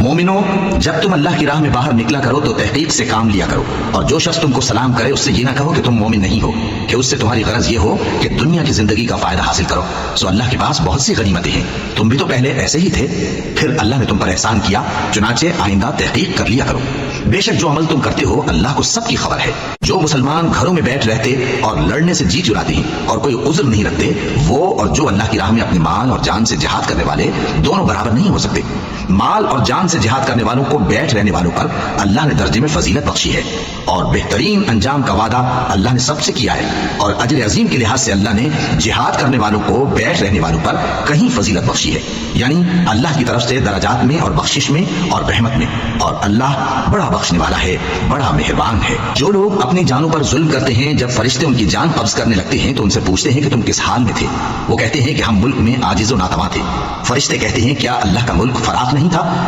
मोमिनो, जब तुम अल्लाह की राह में बाहर निकला करो तो तहकीक से काम लिया करो, और जो शख्स तुमको सलाम करे उससे ये ना कहो कि तुम मोमिन नहीं हो, कि उससे तुम्हारी गरज ये हो कि दुनिया की जिंदगी का फायदा हासिल करो। सो अल्लाह के पास बहुत सी गनीमतें हैं, तुम भी तो पहले ऐसे ही थे, फिर अल्लाह ने तुम पर एहसान किया, चुनाचे आइंदा तहकीक कर लिया करो। बेशक जो अमल तुम करते हो अल्लाह को सबकी खबर है। जो मुसलमान घरों में बैठ रहते और लड़ने से जी चुराते हैं और कोई उज्र नहीं रखते, वो और जो अल्लाह की राह में अपने माल और जान से जिहाद करने वाले दोनों बराबर नहीं हो सकते। माल और जान से जिहाद करने वालों को बैठ रहने वालों पर अल्लाह ने दर्जे में फजीलत बख्शी है, और बेहतरीन अंजाम का वादा अल्लाह ने सबसे किया है, और अजर अजीम के लिहाज से अल्लाह ने जिहाद करने वालों को बैठ रहने वालों पर कहीं फजीलत बख्शी है, यानी अल्लाह की तरफ से दराजात में और बख्शिश में और रहमत में, और अल्लाह बड़ा बख्शने वाला है, बड़ा मेहरबान है। जो लोग अपनी जानों पर जुल्म करते हैं, जब फरिश्ते उनकी जान कब्ज करने लगते हैं तो उनसे पूछते हैं कि तुम किस हाल में थे। वो कहते हैं कि हम मुल्क में आजिज़ व नातवा थे। फरिश्ते कहते हैं क्या अल्लाह का मुल्क फराख नहीं था?